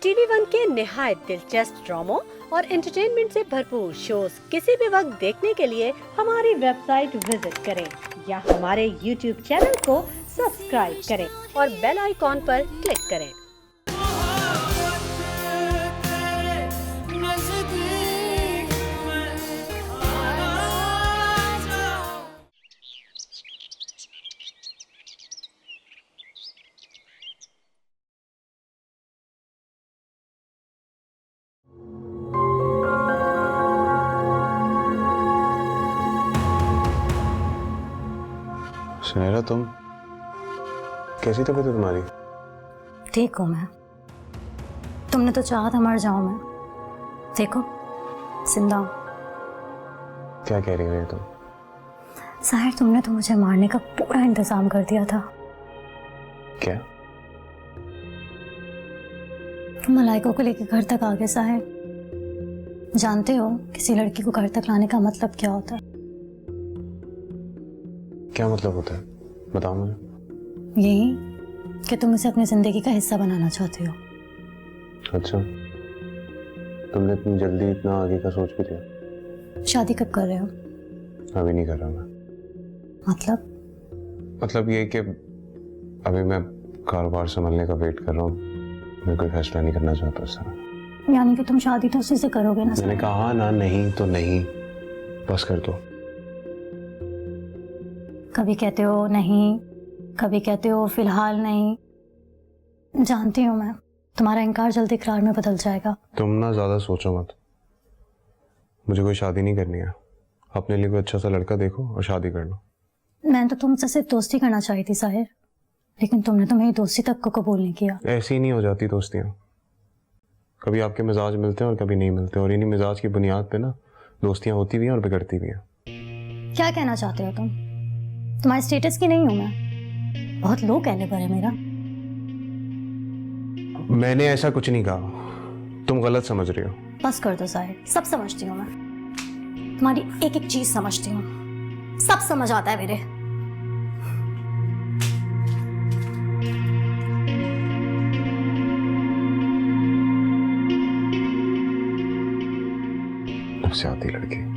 TV one के निहायत दिलचस्प ड्रामों और एंटरटेनमेंट से भरपूर शोज किसी भी वक्त देखने के लिए हमारी वेबसाइट विजिट करें या हमारे यूट्यूब चैनल को सब्सक्राइब करें और बेल आइकॉन पर क्लिक करें। सुनहरा, तुम कैसी तबीयत है तुम्हारी? ठीक हूँ मैं। तुमने तो चाहा था मर जाऊं मैं, देखो जिंदा हूं। क्या कह रही हो ये तुम? साहिर, तुमने तो मुझे मारने का पूरा इंतजाम कर दिया था। क्या? तुम मलाइका को लेकर घर तक आ गए साहिर। जानते हो किसी लड़की को घर तक लाने का मतलब क्या होता है? क्या मतलब होता है, बताओ मुझे। यही कि तुम उसे अपनी जिंदगी का हिस्सा बनाना चाहते हो। अच्छा, तुमने इतनी जल्दी इतना आगे का सोच भी लिया? शादी कब कर रहे हो? अभी नहीं कर रहा मैं। मतलब ये कि अभी मैं कारोबार संभालने का वेट कर रहा हूँ। मैं कोई फैसला नहीं करना चाहता इस तरह। यानी कि तुम शादी तो उसी से करोगे ना? मैंने कहा ना, नहीं तो नहीं, बस कर दो। कभी कहते हो नहीं, कभी कहते हो फिलहाल नहीं। जानती हूँ मैं, तुम्हारा इनकार जल्दी इकरार में बदल जाएगा। तुम ना ज्यादा सोचो मत। मुझे कोई शादी नहीं करनी है। अपने लिए कोई अच्छा सा लड़का देखो और शादी कर लो। मैंने तो तुमसे सिर्फ दोस्ती करना चाही थी साहिर, लेकिन तुमने तो मेरी दोस्ती तक को कबूल नहीं किया। ऐसी ही नहीं हो जाती दोस्तियाँ। कभी आपके मिजाज मिलते हैं और कभी नहीं मिलते, और इन्हीं मिजाज की बुनियाद पे ना दोस्तियाँ होती भी हैं और बिगड़ती भी हैं। क्या कहना चाहते हो तुम? तुम्हारे स्टेटस की नहीं हूं मैं। बहुत लो कैलिबर है मेरा। मैंने ऐसा कुछ नहीं कहा, तुम गलत समझ रही हो। बस कर दो साहिर, सब समझती हूँ मैं। तुम्हारी एक एक चीज समझती हूँ, सब समझ आता है मेरे। नफसियाती लड़की।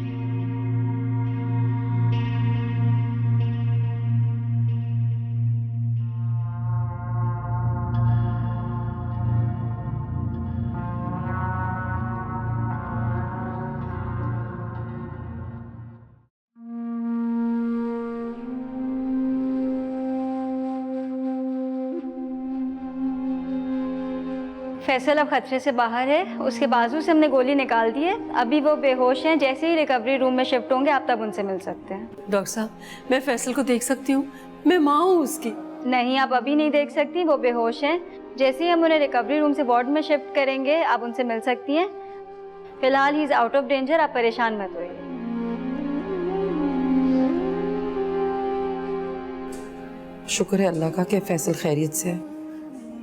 फैसल अब खतरे से बाहर है। उसके बाजू से हमने गोली निकाल दी है। अभी वो बेहोश हैं। जैसे ही रिकवरी रूम में शिफ्ट होंगे आप तब उनसे मिल सकते हैं। डॉक्टर साहब, मैं फैसल को देख सकती हूँ? मैं माँ हूँ उसकी। नहीं, आप अभी नहीं देख सकती, वो बेहोश हैं। जैसे ही हम उन्हें रिकवरी रूम से वार्ड में शिफ्ट करेंगे आप उनसे मिल सकती हैं। फिलहाल he is out of danger, आप परेशान मत होइए। शुक्र है अल्लाह का कि फैसल खैरियत से है।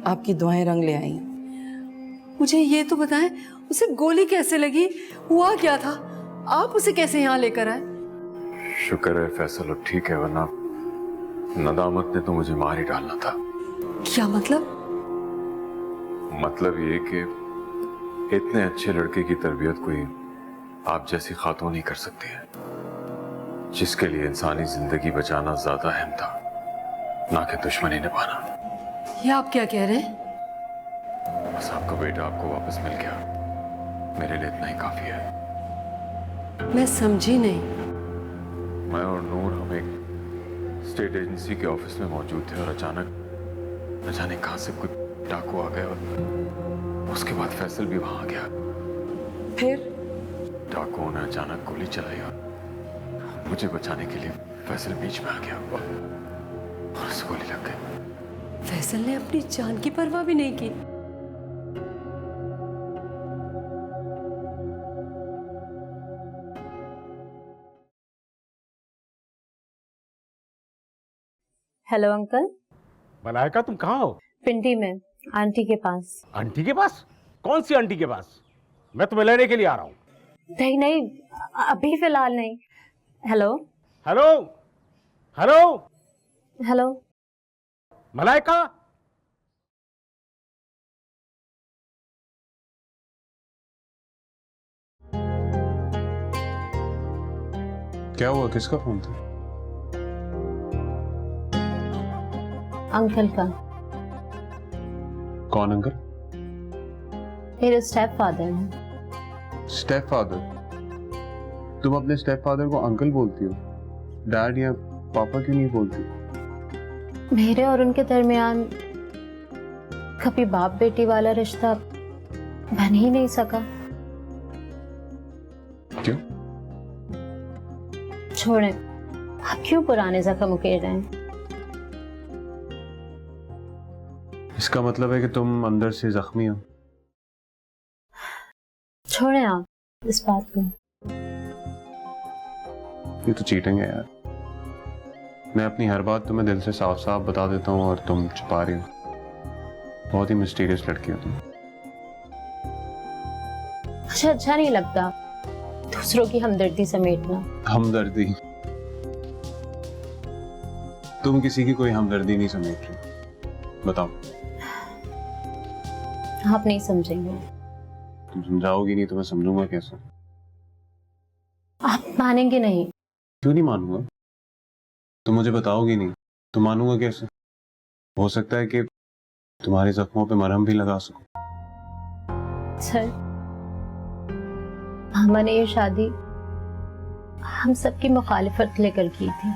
आपकी दुआएं रंग ले आई। मुझे ये तो बताएं, उसे गोली कैसे लगी, हुआ क्या था, आप उसे कैसे यहाँ लेकर आए? शुक्र है फैसल अब ठीक है, वरना नदामत ने तो मुझे मार ही डालना था। क्या मतलब? मतलब ये कि इतने अच्छे लड़के की तरबियत कोई आप जैसी खातून ही कर सकती है, जिसके लिए इंसानी जिंदगी बचाना ज्यादा अहम था, ना कि दुश्मनी निभाना। ये आप क्या कह रहे हैं? बस आपका बेटा आपको वापस मिल गया, मेरे लिए इतना ही काफी है। मैं समझी नहीं। मैं और नूर हम एक स्टेट एजेंसी के ऑफिस में मौजूद थे और अचानक न जाने कहां से कुछ डाकू आ गए और उसके बाद फैसल भी वहां आ गया। फिर? डाकुओं ने अचानक गोली चलाई और मुझे बचाने के लिए फैसल बीच में आ गया और उसे गोली लग गई। फैसल ने अपनी जान की परवाह भी नहीं की। Hello uncle. मलाइका, तुम कहाँ हो? पिंडी में, आंटी के पास। आंटी के पास? कौन सी आंटी के पास? मैं तुम्हें लेने के लिए आ रहा हूँ। नहीं नहीं, अभी फिलहाल नहीं। Hello hello hello hello. Malaika, क्या हुआ? किसका फोन था? अंकल का। कौन अंकल? मेरे स्टेप फादर हैं। Step father? तुम अपने स्टेप फादर को अंकल बोलती हो, डैड या पापा क्यों नहीं बोलती? मेरे और उनके दरमियान कभी बाप बेटी वाला रिश्ता बन ही नहीं सका। क्यों? छोड़ें, आप क्यों पुराने जख्म उकेड़ रहे हैं? इसका मतलब है कि तुम अंदर से जख्मी हो। छोड़ें आप इस बात को। ये तो चीटिंग है यार। मैं अपनी हर बात तुम्हें दिल से साफ साफ बता देता हूँ और तुम छुपा रही हो। बहुत ही मिस्टीरियस लड़की हो तुम। मुझे अच्छा नहीं लगता दूसरों की हमदर्दी समेटना। हमदर्दी? तुम किसी की कोई हमदर्दी नहीं समेट रही। बताओ। आप नहीं समझेंगे। तुम समझाओगी नहीं तो मैं समझूंगा कैसे? आप मानेंगे नहीं। क्यों नहीं मानूंगा? तुम मुझे बताओगी नहीं तो मानूंगा कैसे? हो सकता है कि तुम्हारे जख्मों पे मरहम भी लगा सकूं। सर, मामा ने ये शादी हम सबकी मुखालिफत लेकर की थी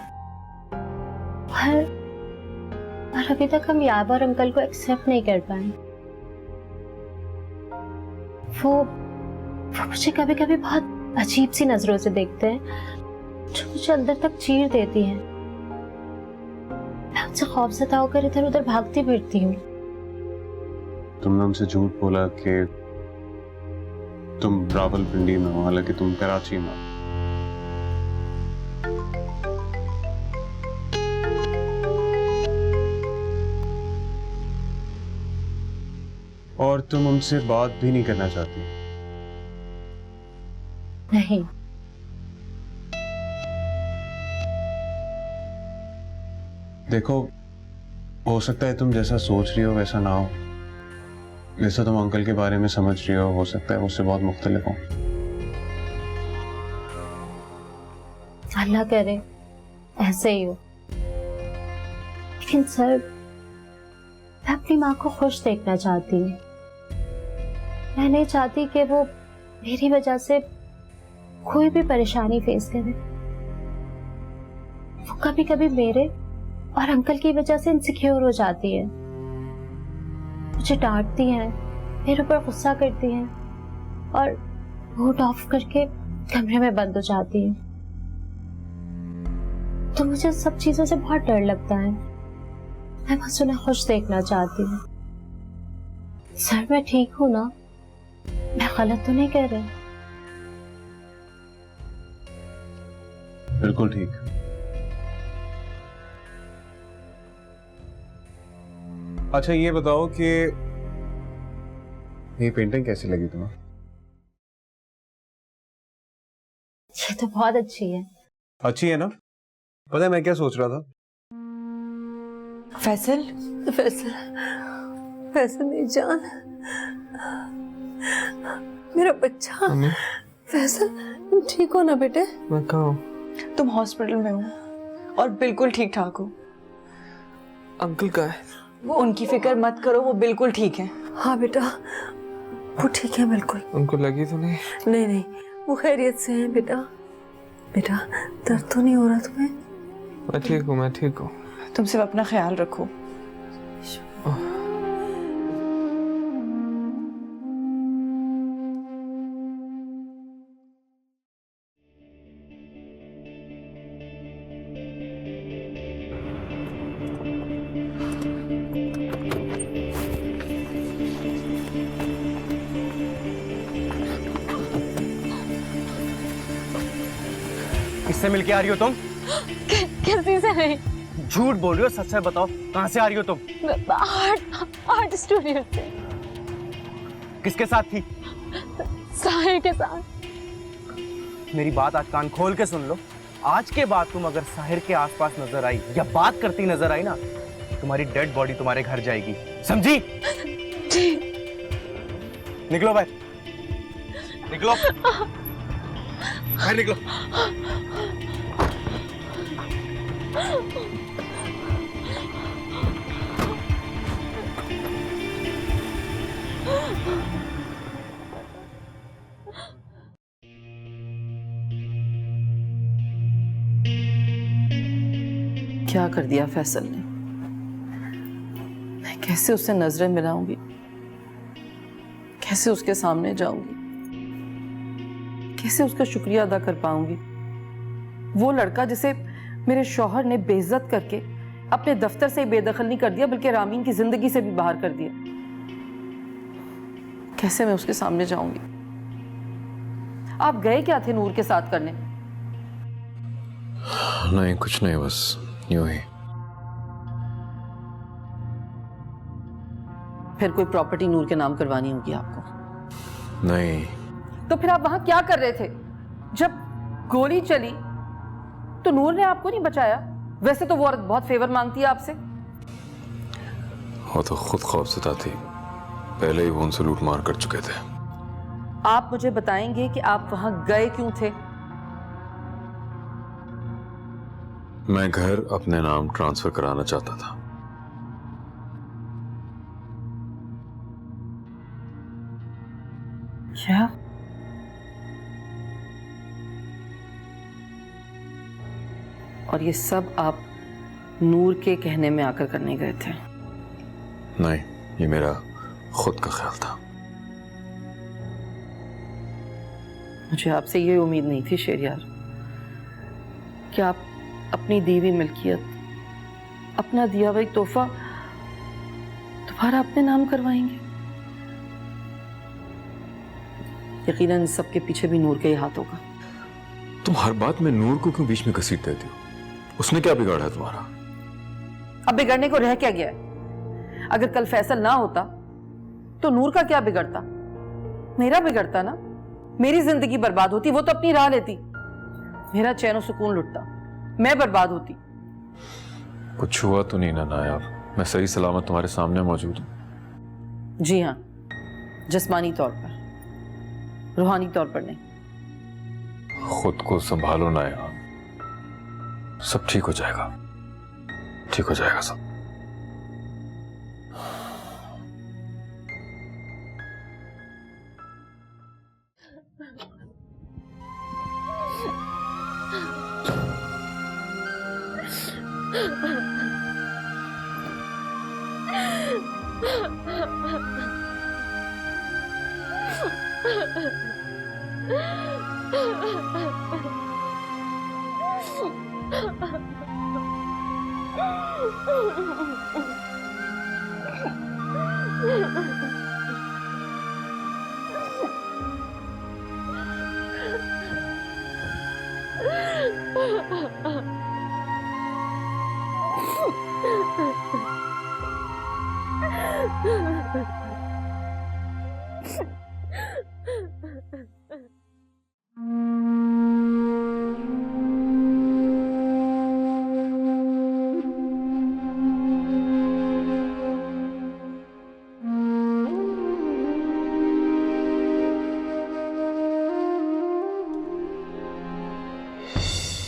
और अभी तक हम याबर अंकल को एक्सेप्ट नहीं कर पाए। वो मुझे कभी कभी बहुत अजीब सी नजरों से देखते हैं जो मुझे अंदर तक चीर देती हैं। मैं उनसे खौफज़दा होकर इधर उधर भागती फिरती हूँ। तुमने उनसे झूठ बोला कि तुम रावलपिंडी में हो, हालांकि तुम कराची में हो। और तुम उनसे बात भी नहीं करना चाहती? नहीं। देखो, हो सकता है तुम जैसा सोच रही हो वैसा ना हो। जैसा तुम अंकल के बारे में समझ रही हो सकता है उससे बहुत मुख्तलिफ हो। अल्लाह करे ऐसे ही हो। लेकिन सर, मैं अपनी माँ को खुश देखना चाहती हूँ। मैं नहीं चाहती कि वो मेरी वजह से कोई भी परेशानी फेस करे। वो कभी कभी मेरे और अंकल की वजह से इनसिक्योर हो जाती है। मुझे डांटती हैं, मेरे ऊपर गुस्सा करती हैं और मूड ऑफ करके कमरे में बंद हो जाती हैं। तो मुझे सब चीजों से बहुत डर लगता है। मैं बस उन्हें खुश देखना चाहती हूँ। सर, मैं ठीक हूँ ना? मैं गलत तो नहीं कह रही? बिल्कुल ठीक। अच्छा ये बताओ कि ये पेंटिंग कैसी लगी तुम्हें? ये तो बहुत अच्छी है। अच्छी है ना? पता है मैं क्या सोच रहा था? फैसल, फैसल, फैसल मेरी जान, मेरा बच्चा। फैसल, तुम ठीक हो ना बेटे? मैं कहाँ हूँ? तुम हॉस्पिटल में हो और बिल्कुल ठीक ठाक हो। अंकल कहाँ है? वो उनकी फिक्र मत करो, वो बिल्कुल ठीक है। हाँ बेटा, वो ठीक है बिल्कुल। उनको लगी तो नहीं? नहीं नहीं, वो खैरियत से हैं बेटा। बेटा, दर्द तो नहीं हो रहा तुम्हें? मैं ठीक हूँ, मैं ठीक हूँ। तुम सिर्फ अपना ख्याल रखो। किससे मिलके आ रही हो तुम? किसी से नहीं। झूठ बोल रही हो, सच सच बताओ, कहाँ से आ रही हो तुम? आर्ट स्टूडियो से। किसके साथ थी? साहिर के साथ। मेरी बात आज कान खोल के सुन लो। आज के बाद तुम अगर साहिर के आसपास नजर आई या बात करती नजर आई ना, तुम्हारी डेड बॉडी तुम्हारे घर जाएगी, समझी? निकलो भाई, निकलो, बाहर निकलो। क्या कर दिया फैसल ने? मैं कैसे उससे नजरें मिलाऊंगी, कैसे उसके सामने जाऊंगी, कैसे उसका शुक्रिया अदा कर पाऊंगी? वो लड़का जिसे मेरे शौहर ने बेइज्जत करके अपने दफ्तर से बेदखल नहीं कर दिया बल्कि रामीन की जिंदगी से भी बाहर कर दिया, कैसे मैं उसके सामने जाऊंगी? आप गए क्या थे नूर के साथ करने? नहीं, कुछ नहीं, बस यूं ही। फिर कोई प्रॉपर्टी नूर के नाम करवानी होगी आपको। नहीं। तो फिर आप वहां क्या कर रहे थे? जब गोली चली तो नूर ने आपको नहीं बचाया? वैसे तो वो औरत बहुत फेवर मांगती है आपसे। वो तो खुद खौफज़दा थी, पहले ही वो उनसे लूट मार कर चुके थे। आप मुझे बताएंगे कि आप वहां गए क्यों थे? मैं घर अपने नाम ट्रांसफर कराना चाहता था। क्या? और ये सब आप नूर के कहने में आकर करने गए थे? नहीं, ये मेरा खुद का ख्याल था। मुझे आपसे ये उम्मीद नहीं थी शेरियार कि आप अपनी दी हुई मिल्कियत, अपना दिया हुआ एक तोहफा दोबारा अपने नाम करवाएंगे। यकीनन इस सब के पीछे भी नूर के ही हाथ होगा। तुम हर बात में नूर को क्यों बीच में घसीट देती हो? उसने क्या बिगाड़ा है तुम्हारा? अब बिगड़ने को रह क्या गया है? अगर कल फैसल ना होता तो नूर का क्या बिगड़ता? मेरा बिगड़ता ना। मेरी जिंदगी बर्बाद होती, वो तो अपनी राह लेती, मेरा चैन और सुकून लुटता, मैं बर्बाद होती। कुछ हुआ तो नहीं ना नायाब? मैं सही सलामत तुम्हारे सामने मौजूद हूं। जी हाँ, जिस्मानी तौर पर, रूहानी तौर पर नहीं। खुद को संभालो नायाब, सब ठीक हो जाएगा, ठीक हो जाएगा सब।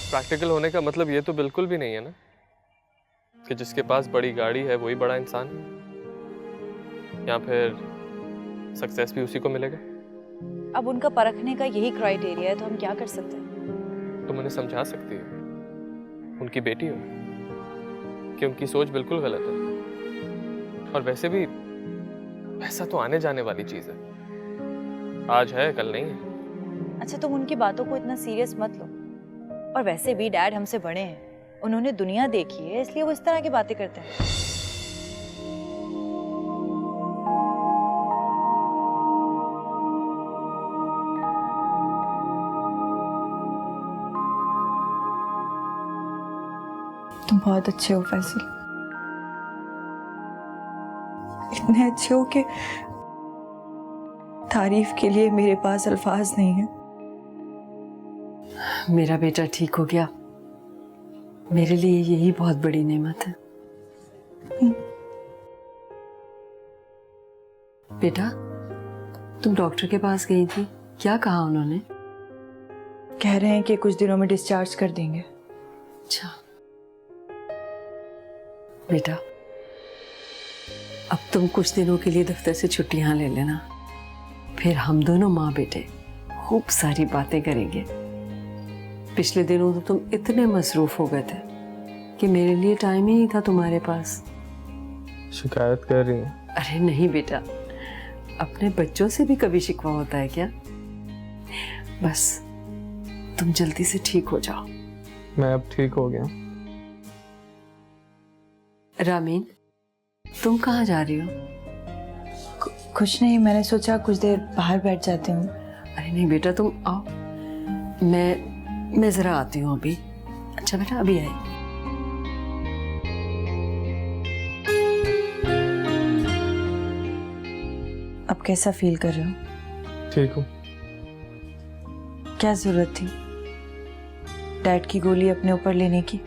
प्रैक्टिकल होने का मतलब ये तो बिल्कुल भी नहीं है ना कि जिसके पास बड़ी गाड़ी है वही बड़ा इंसान है, या फिर सक्सेस भी उसी को मिलेगा। अब उनका परखने का यही क्राइटेरिया है तो हम क्या कर सकते हैं? तुम उन्हें समझा सकती हो, उनकी बेटी हो, कि उनकी सोच बिल्कुल गलत है। और वैसे भी पैसा तो आने जाने वाली चीज है, आज है कल नहीं है। अच्छा, तुम उनकी बातों को इतना सीरियस मत लो। और वैसे भी डैड हमसे बड़े हैं, उन्होंने दुनिया देखी है, इसलिए वो इस तरह की बातें करते हैं। तुम बहुत अच्छे हो फैसल, इतने अच्छे हो कि तारीफ के लिए मेरे पास अल्फाज नहीं है। मेरा बेटा ठीक हो गया, मेरे लिए यही बहुत बड़ी नेमत है। बेटा, तुम डॉक्टर के पास गई थी, क्या कहा उन्होंने? कह रहे हैं कि कुछ दिनों में डिस्चार्ज कर देंगे। अच्छा, बेटा, अब तुम कुछ दिनों के लिए दफ्तर से छुट्टियां ले लेना, फिर हम दोनों माँ बेटे खूब सारी बातें करेंगे। पिछले दिनों तो तुम इतने मसरूफ हो गए थे कि मेरे लिए टाइम ही नहीं था तुम्हारे पास। शिकायत कर रही है? अरे नहीं बेटा, अपने बच्चों से भी कभी शिकवा होता है क्या? बस तुम जल्दी से ठीक हो जाओ। मैं अब ठीक हो गया। रामीन, तुम कहाँ जा रही हो? कुछ नहीं, मैंने सोचा कुछ देर बाहर बैठ जाती हूँ। अरे नहीं बेटा, तुम आओ, मैं जरा आती हूँ अभी। अच्छा बेटा, अभी आई। अब कैसा फील कर रहे हो? ठीक हूँ। क्या जरूरत थी डैड की गोली अपने ऊपर लेने की?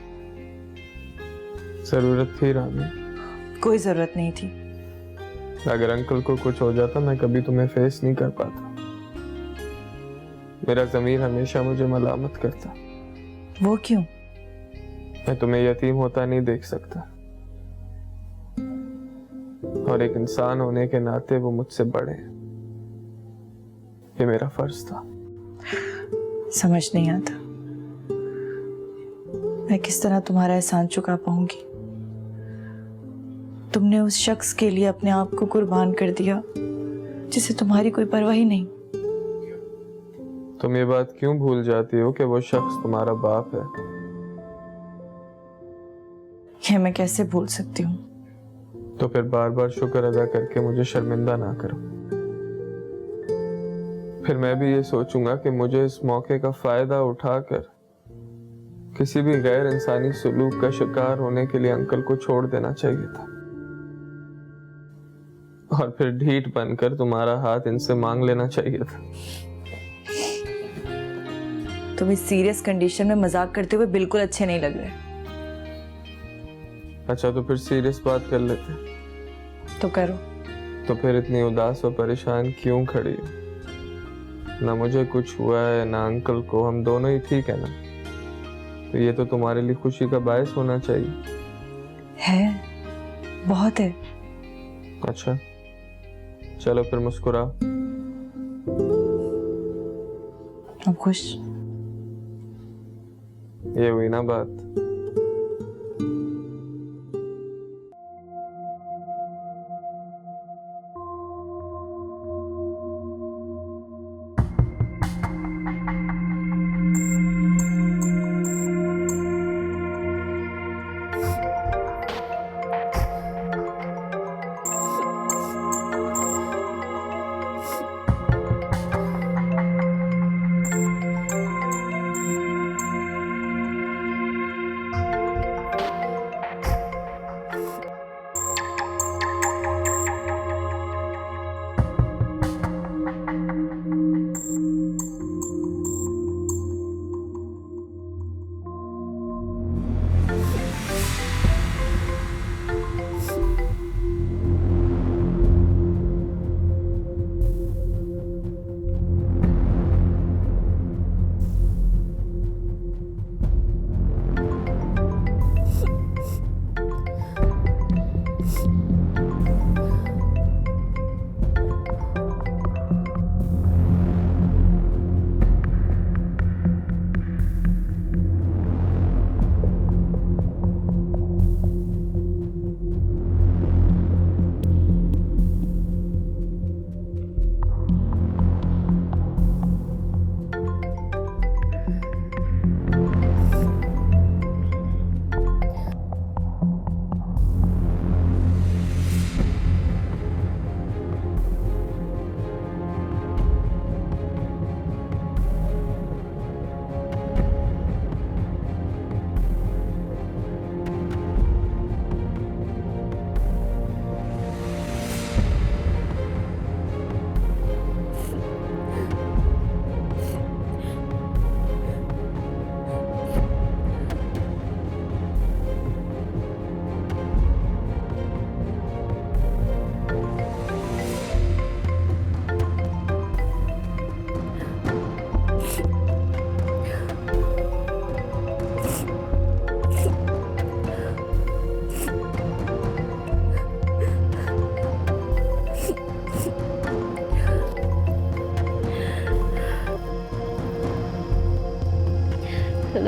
जरूरत थी रामी। कोई जरूरत नहीं थी। अगर अंकल को कुछ हो जाता मैं कभी तुम्हें फेस नहीं कर पाता। मेरा ज़मीर हमेशा मुझे मलामत करता। वो क्यों? मैं तुम्हें यतीम होता नहीं देख सकता, और एक इंसान होने के नाते वो मुझसे बड़े हैं। ये मेरा फर्ज था। समझ नहीं आता मैं किस तरह तुम्हारा एहसान चुका पाऊंगी। तुमने उस शख्स के लिए अपने आप को कुर्बान कर दिया जिसे तुम्हारी कोई परवाह ही नहीं। तुम ये बात क्यों भूल जाती हो कि वो शख्स तुम्हारा बाप है? यह मैं कैसे भूल सकती हूँ? तो फिर बार बार शुक्र अदा करके मुझे शर्मिंदा ना करो। फिर मैं भी ये सोचूंगा कि मुझे इस मौके का फायदा उठाकर किसी भी गैर इंसानी सलूक का शिकार होने के लिए अंकल को छोड़ देना चाहिए था, और फिर ढीठ बनकर तुम्हारा हाथ इनसे मांग लेना चाहिए था। तुम इस सीरियस कंडीशन में मजाक करते हुए बिल्कुल अच्छे नहीं लग रहे। अच्छा, तो फिर सीरियस बात कर लेते। तो करो। तो फिर इतनी उदास और परेशान क्यों खड़ी हो? ना मुझे कुछ हुआ है ना अंकल को, हम दोनों ही ठीक है ना? तो ये तो तुम्हारे लिए खुशी का बायस होना चाहिए। है, बहुत है। अच्छा चलो फिर मुस्कुराओ। अब खुश? ये हुई ना बात।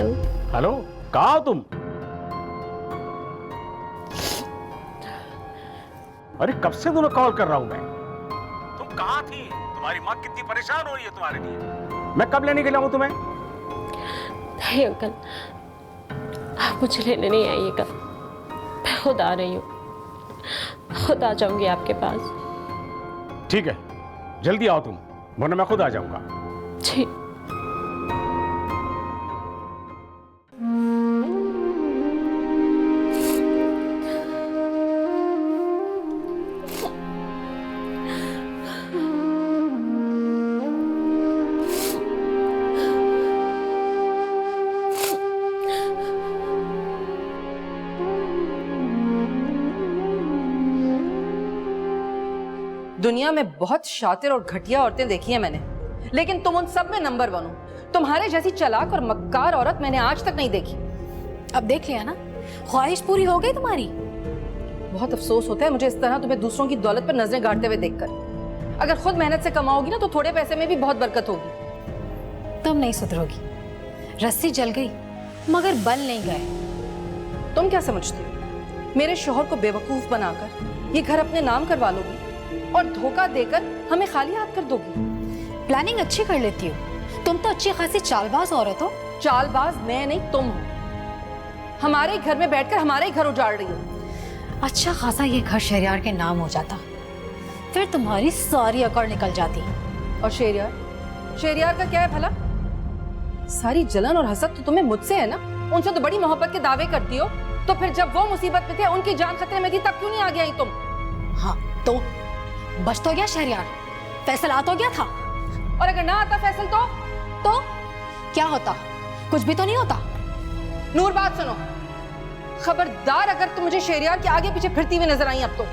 हेलो हेलो, कहाँ हो तुम? अरे कब से तुम्हें कॉल कर रहा हूं मैं। तुम कहाँ थी? तुम्हारी माँ कितनी परेशान हो रही है तुम्हारे लिए। मैं कब लेने के लिए आऊं तुम्हें? नहीं अंकल, आप मुझे लेने नहीं आइएगा, मैं खुद आ रही हूँ। खुद आ जाऊंगी आपके पास। ठीक है, जल्दी आओ तुम, वरना मैं खुद आ जाऊंगा। जी। दुनिया में बहुत शातिर और घटिया औरतें देखी हैं मैंने, लेकिन तुम उन सब में नंबर 1 हो। तुम्हारे जैसी चालाक और मक्कार औरत मैंने आज तक नहीं देखी। अब देख लिया ना, ख्वाहिश पूरी हो गई तुम्हारी। बहुत अफसोस होता है मुझे इस तरह तुम्हें दूसरों की दौलत पर नजरें गाड़ते हुए देखकर। अगर खुद मेहनत से कमाओगी ना तो थोड़े पैसे में भी बहुत बरकत होगी। तुम नहीं सुधरोगी। रस्सी जल गई मगर बल नहीं गए। तुम क्या समझती हो, मेरे शोहर को बेवकूफ बनाकर ये घर अपने नाम करवा लोगी और धोखा देकर हमें खाली हाथ कर दोगी? प्लानिंग अच्छी कर लेती हो तुम, तो अच्छी खासी चालबाज औरत हो। चालबाज मैं नहीं, तुम हो। हमारे घर में बैठकर हमारे ही घर उजाड़ रही हो। अच्छा खासा ये घर शहरियार के नाम हो जाता, फिर तुम्हारी सारी अकड़ निकल जाती। और शहरियार, शहरियार का क्या है भला? सारी जलन और हसद तो तुम्हें मुझसे है ना। उनसे तो बड़ी मोहब्बत के दावे करती हो, तो फिर जब वो मुसीबत में थे, उनकी जान खतरे में थी, तब क्यों नहीं आगे आई तुम? हाँ तो बच तो गया शहरियार, फैसल आ तो गया था। और अगर ना आता फैसल तो क्या होता? कुछ भी तो नहीं होता। नूर बात सुनो, खबरदार अगर तुम मुझे शहरियार के आगे पीछे फिरती हुई नजर आई अब तो।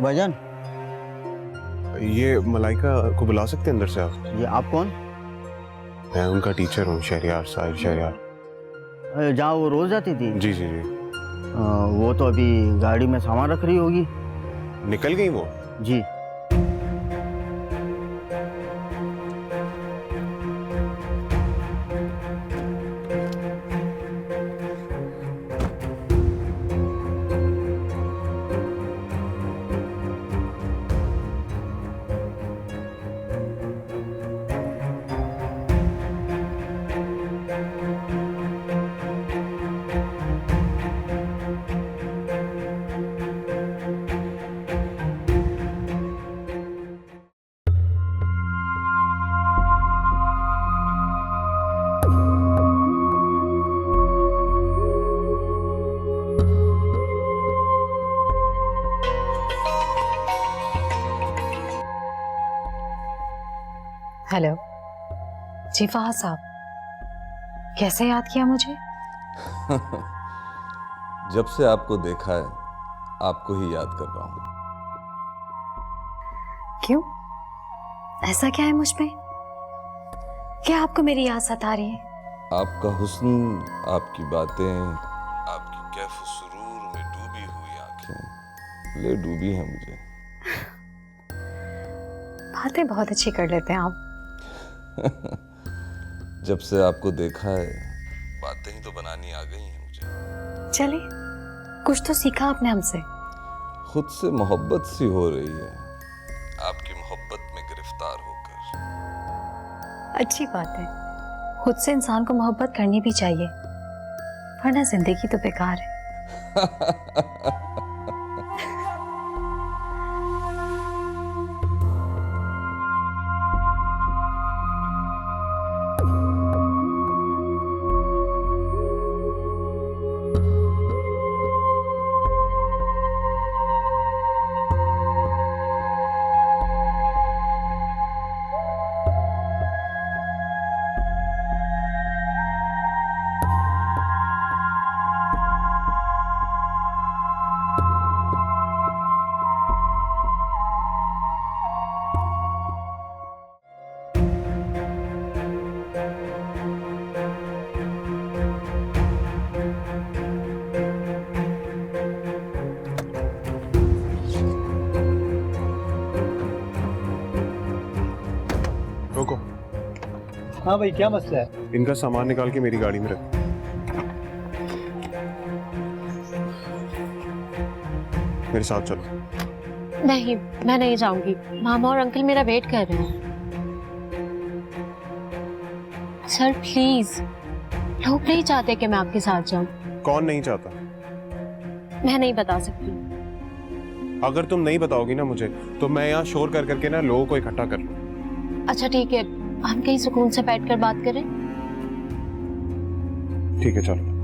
भाईजान, ये मलाइका को बुला सकते हैं अंदर से आप? ये आप कौन? मैं उनका टीचर हूँ, शहरियार, साहिर शहरियार। जहाँ वो रोज जाती थी? जी जी जी। वो तो अभी गाड़ी में सामान रख रही होगी। निकल गई वो? जी। हेलो जी फहाद साहब, कैसे याद किया मुझे? जब से आपको देखा है आपको ही याद कर रहा हूं। क्यों, ऐसा क्या है मुझ पे? क्या आपको मेरी याद सता रही है? आपका हुस्न, आपकी बातें, आपकी कैफ सुरूर में डूबी हुई आंखें ले डूबी हैं मुझे। बातें बहुत अच्छी कर लेते हैं आप। जब से आपको देखा है बातें ही तो बनानी आ गई हैं मुझे। चलिए, कुछ तो सीखा आपने हमसे। खुद से मोहब्बत सी हो रही है, आपकी मोहब्बत में गिरफ्तार होकर। अच्छी बात है, खुद से इंसान को मोहब्बत करनी भी चाहिए, वरना जिंदगी तो बेकार है। हाँ भाई, क्या मसला है? इनका सामान निकाल के मेरी गाड़ी में रख। मेरे साथ चलो। नहीं, मैं नहीं जाऊंगी। मामा और अंकल मेरा वेट कर रहे हैं। सर प्लीज, लोग नहीं चाहते कि मैं आपके साथ जाऊं। कौन नहीं चाहता? मैं नहीं बता सकती। अगर तुम नहीं बताओगी ना मुझे, तो मैं यहाँ शोर कर करके ना लोगों को इकट्ठा कर लूं। अच्छा ठीक है, हम कहीं सुकून से बैठकर बात करें। ठीक है चलो।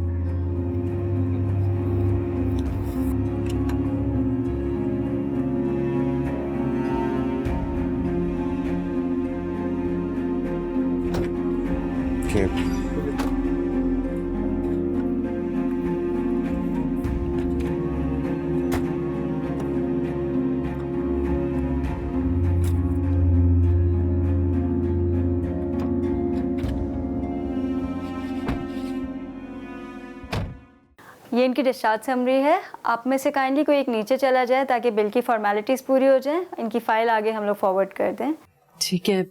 ये इनकी डिस्चार्ज समरी है। आप में से काइंडली कोई एक नीचे चला जाए ताकि बिल की फॉर्मेलिटीज़ पूरी हो जाए। इनकी फ़ाइल आगे हम लोग फॉरवर्ड कर दें। ठीक है,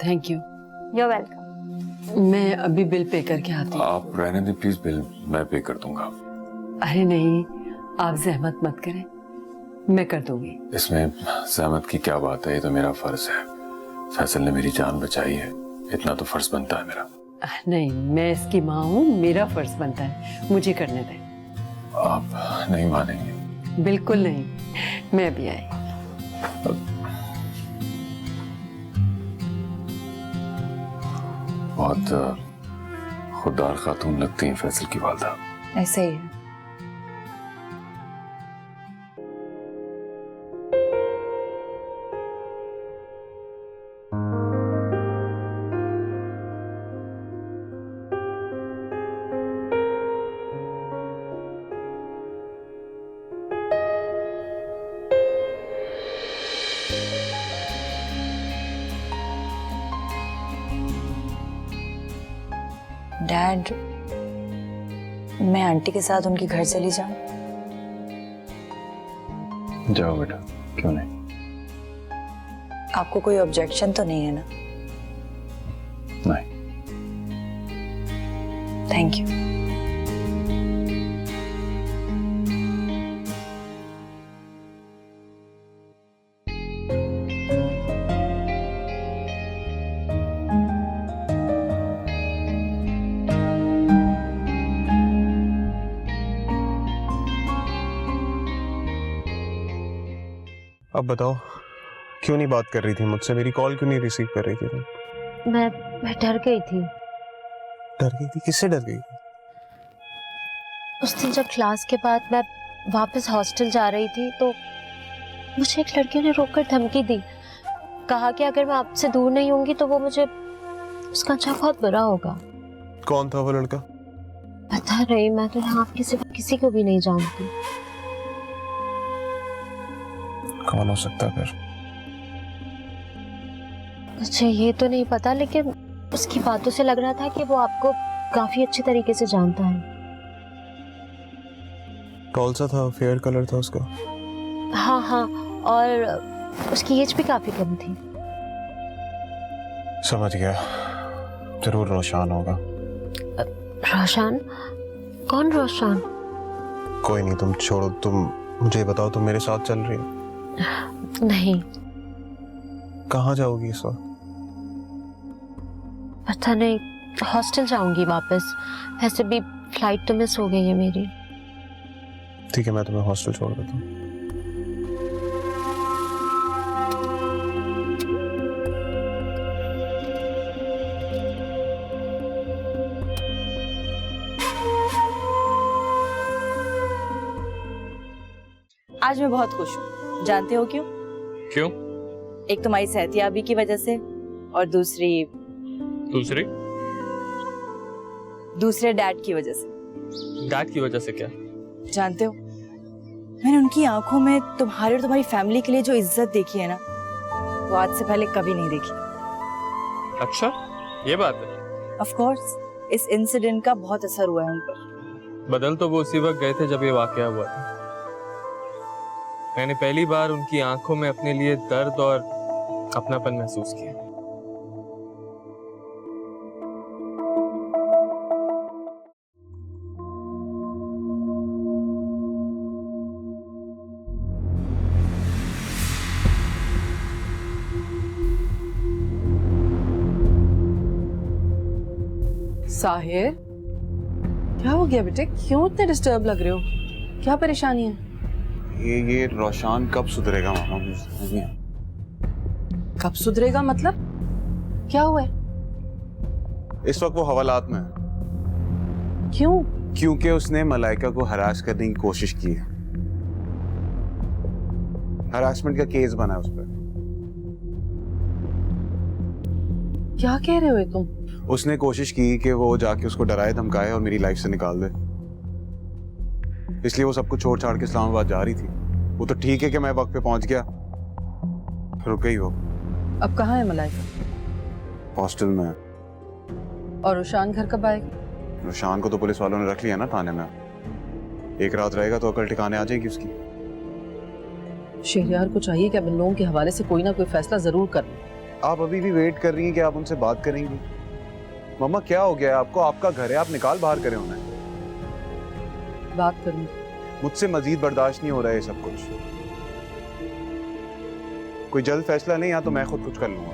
थैंक यू। You're welcome. मैं अभी बिल पे करके आती हूँ। आप रहने दें प्लीज, बिल मैं पे कर दूंगा। अरे नहीं, आप जहमत मत करें, मैं कर दूंगी। इसमें सहमत की क्या बात है, ये तो मेरा फर्ज है। फैसल ने मेरी जान बचाई है, इतना तो फर्ज बनता है मेरा। नहीं, मैं इसकी माँ हूँ, मेरा फर्ज बनता है, मुझे करने दें। आप नहीं मानेंगे? बिल्कुल नहीं, मैं भी आई। बहुत खुददार खातून लगती हैं फैसल की वालदा। ऐसे ही है। डैड, मैं आंटी के साथ उनके घर चली जाऊं? जाओ बेटा, क्यों नहीं। आपको कोई ऑब्जेक्शन तो नहीं है ना? नहीं। Thank you. अब बताओ, क्यों नहीं बात कर रही थी मुझसे? मेरी कॉल क्यों नहीं रिसीव कर रही थी तुम? मैं डर गई थी। डर गई थी? किससे डर गई? उस दिन जब क्लास के बाद मैं वापस हॉस्टल जा रही थी तो मुझे एक लड़के ने रोककर धमकी दी। कहा कि अगर मैं आपसे दूर नहीं होंगी तो वो मुझे, उसका अंजाम बहुत बुरा होगा। कौन था वो लड़का? पता नहीं, मैं तो यहाँ आपके सिवा किसी को भी नहीं जानती। कौन हो सकता फिर? मुझे ये तो नहीं पता, लेकिन उसकी बातों से लग रहा था कि वो आपको काफी अच्छे तरीके से जानता है। टॉल सा था, फेयर कलर था उसका। हाँ हाँ, और उसकी एज भी काफी कम थी। समझ गया, जरूर रोशान होगा। रोशन? कौन रोशन? कोई नहीं, तुम छोड़ो। तुम मुझे बताओ, तुम मेरे साथ चल रही हो? नहीं। कहाँ जाओगी इस वक्त? पता नहीं, हॉस्टल जाऊंगी वापस। वैसे भी फ्लाइट तो मिस हो गई है मेरी। ठीक है, मैं तुम्हें हॉस्टल छोड़ देता हूँ। आज मैं बहुत खुश हूँ, जानते हो क्यों? क्यों? एक तुम्हारी सेहतियाबी की वजह से, और दूसरे डैड की वजह से। डैड की वजह से क्या? जानते हो, मैंने उनकी आंखों में तुम्हारे और तुम्हारी फैमिली के लिए जो इज्जत देखी है ना, वो आज से पहले कभी नहीं देखी। अच्छा, ये बात है। ऑफ कोर्स, इस इंसिडेंट का बहुत असर हुआ है उन पर। बदल तो वो उसी वक्त गए थे जब ये वाकया हुआ था। मैंने पहली बार उनकी आंखों में अपने लिए दर्द और अपनापन महसूस किया। साहिर, क्या हो गया बेटे? क्यों इतने डिस्टर्ब लग रहे हो? क्या परेशानी है? ये रोशान कब सुधरेगा मामा? मुझे समझ नहीं आता। कब सुधरेगा मतलब? क्या हुआ है? इस वक्त वो हवालात में है। क्यों? क्योंकि उसने मलाइका को हरास करने की कोशिश की है। हरासमेंट का केस बना है उस पर। क्या कह रहे हो तुम? उसने कोशिश की कि वो जाके उसको डराए धमकाए और मेरी लाइफ से निकाल दे, इसलिए वो सब कुछ छोड़ छाड़ के इस्लामाबाद जा रही थी। वो तो ठीक है कि मैं वक्त पे पहुंच गया, रुक गई वो। अब कहाँ है मलाइका? हॉस्टल में। और रोशान घर कब आएगा? रोशान को तो पुलिस वालों ने रख लिया ना थाने में। एक रात रहेगा तो अकल ठिकाने आ जाएगी उसकी। शहरयार को चाहिए कि अब इन लोगों के हवाले से कोई ना कोई फैसला जरूर कर ले। आप अभी भी वेट कर रही हैं कि आप उनसे बात करेंगी? मम्मा क्या हो गया है आपको? आपका घर है, आप निकाल बाहर करें उन्हें। बात करूंगी। मुझसे मजीद बर्दाश्त नहीं हो रहा है ये सब कुछ। कोई जल्द फैसला नहीं, या तो मैं खुद कुछ कर लूंगा।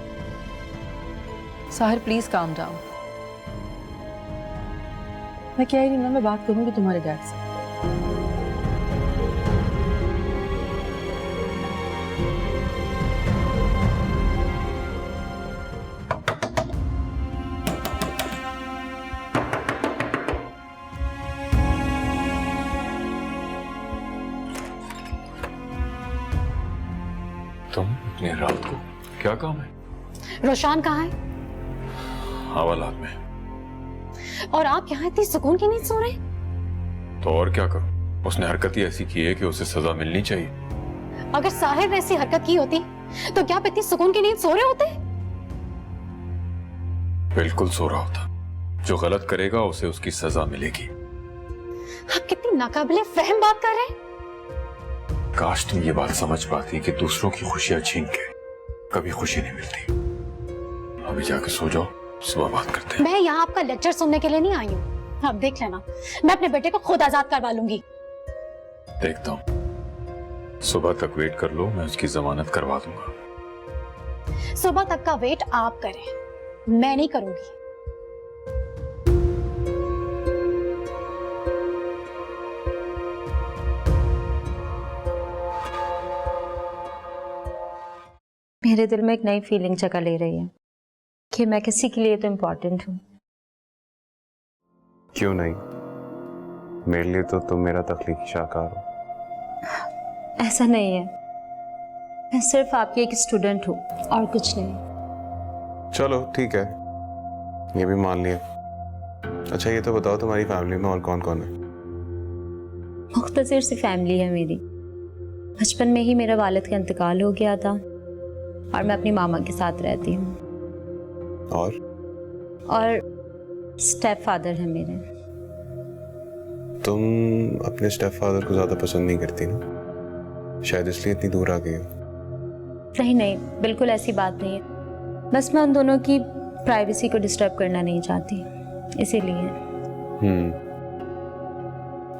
Sahir please calm down. मैं कह रही हूँ ना, मैं बात करूंगी तुम्हारे डैड से। तुम इतनी रात को क्या काम है? रोशान कहाँ है? हवालात में। और आप यहाँ इतनी सुकून की नींद सो रहे? तो और क्या करूं? उसने हरकत ही ऐसी की है कि उसे सजा मिलनी चाहिए। अगर साहिर ने ऐसी हरकत की होती तो क्या आप इतनी सुकून की नींद सो रहे होते? बिल्कुल सो रहा होता। जो गलत करेगा उसे उसकी सजा मिलेगी। आप कितनी नाकाबिले फहम बात कर रहे हैं। काश तुम ये बात समझ पाती कि दूसरों की खुशियां छीन के कभी खुशी नहीं मिलती। अभी जाके सो जाओ, सुबह बात करते हैं। मैं यहाँ आपका लेक्चर सुनने के लिए नहीं आई हूँ। आप देख लेना, मैं अपने बेटे को खुद आजाद करवा लूंगी। देखता हूँ, सुबह तक वेट कर लो, मैं उसकी जमानत करवा दूंगा। सुबह तक का वेट आप करें, मैं नहीं करूंगी। मेरे दिल में एक नई फीलिंग जगह ले रही है कि मैं किसी के लिए तो इम्पोर्टेंट हूँ। क्यों नहीं? मेरे लिए तो तुम मेरा तख्लीकी शाहकार हो। ऐसा नहीं है, मैं सिर्फ आपकी एक स्टूडेंट हूँ और कुछ नहीं। चलो ठीक है, ये भी मान लिया। अच्छा ये तो बताओ, तुम्हारी फैमिली में और कौन कौन है? मुख्तसर सी फैमिली है मेरी। बचपन में ही मेरा वालिद का इंतकाल हो गया था और मैं अपनी मामा के साथ रहती हूँ। और स्टेप फादर है मेरे। तुम अपने स्टेप फादर को ज्यादा पसंद नहीं करती ना? शायद इसलिए इतनी दूर आ गई हो। नहीं नहीं, बिल्कुल ऐसी बात नहीं है। बस मैं उन दोनों की प्राइवेसी को डिस्टर्ब करना नहीं चाहती, इसीलिए।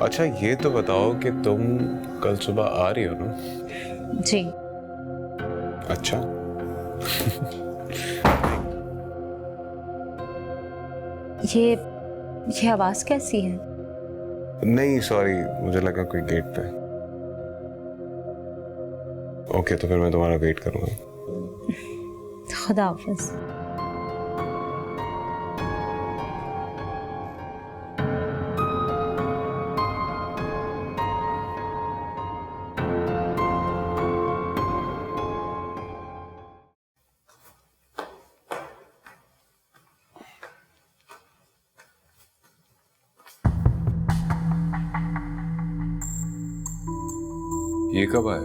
अच्छा ये तो बताओ कि तुम कल सुबह आ रही हो ना? जी। अच्छा ये आवाज कैसी है? नहीं सॉरी, मुझे लगा कोई गेट पे। ओके तो फिर मैं तुम्हारा वेट करूंगा। खुदा हाफिज। ये कब आया?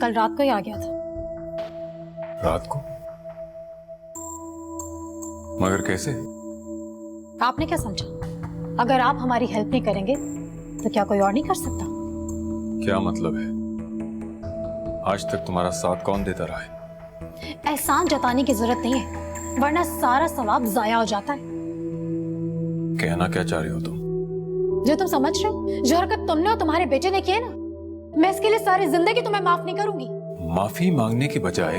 कल रात को ही आ गया था। रात को? मगर कैसे? आपने क्या समझा? अगर आप हमारी हेल्प नहीं करेंगे तो क्या कोई और नहीं कर सकता? क्या मतलब है? आज तक तुम्हारा साथ कौन देता रहा है? एहसान जताने की जरूरत नहीं है, वरना सारा सवाब जाया हो जाता है। कहना क्या चाह रही हो तुम? जो तुम समझ रहे हो, जो हरकत तुमने और तुम्हारे बेटे ने की है ना, मैं इसके लिए सारी जिंदगी तुम्हें माफ नहीं करूंगी। माफी मांगने की बजाय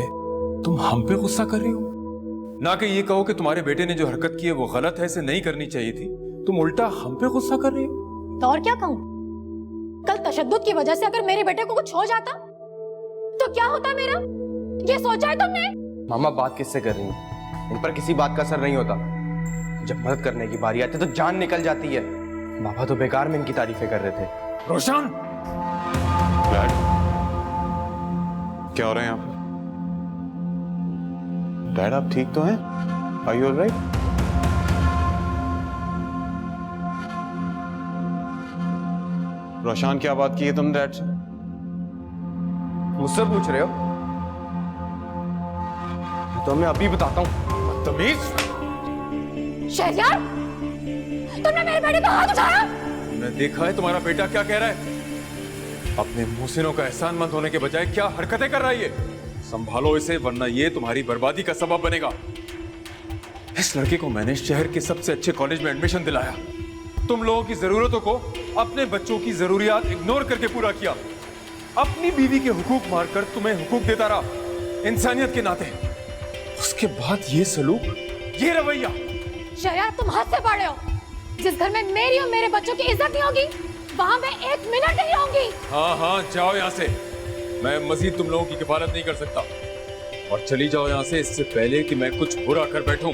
तुम हम पे गुस्सा कर रही हो। ना कि ये कहो कि तुम्हारे बेटे ने जो हरकत की है वो गलत है, इसे नहीं करनी चाहिए थी। तुम उल्टा हम पे गुस्सा कर रही हो। तो और क्या कहूँ? कल तशद्दुद की वजह से अगर मेरे बेटे को कुछ हो जाता तो क्या होता मेरा? ये सोचा है तुमने? मामा बात किससे कर रही है? इन पर किसी बात का असर नहीं होता। जब मदद करने की बारी आती है तो जान निकल जाती है। बाबा तो बेकार में इनकी तारीफें कर रहे थे। रोशन, डैड, क्या हो रहा है यहाँ पे? डैड आप ठीक तो हैं? Are you alright? रोशन, क्या बात की है तुम डैड से? मुझसे पूछ रहे हो? तो मैं अभी बताता हूँ। बदतमीज! शहरयार, तुमने मेरे बेटे को हाथ उठाया? तुमने देखा है तुम्हारा बेटा क्या कह रहा है? अपने मुहसिनों का एहसानमंद होने के बजाय क्या हरकतें कर रहा है ये? संभालो इसे, वरना ये तुम्हारी बर्बादी का सबब बनेगा। इस लड़के को मैंने शहर के सबसे अच्छे कॉलेज में एडमिशन दिलाया। तुम लोगों की जरूरतों को अपने बच्चों की जरूरियात इग्नोर करके पूरा किया। अपनी बीवी के हुकूक मारकर तुम्हें हुकूक देता रहा इंसानियत के नाते। उसके बाद ये सलूक, ये रवैया। शहरयार, तुम हद से बढ़ रहे हो। जिस घर में मेरी और मेरे बच्चों की इज्जत नहीं होगी वहां मैं 1 मिनट नहीं रहूंगी। हाँ, जाओ यहाँ से। मैं मजीद तुम लोगों की किफालत नहीं कर सकता। और चली जाओ यहाँ से, इससे पहले कि मैं कुछ बुरा कर बैठूं।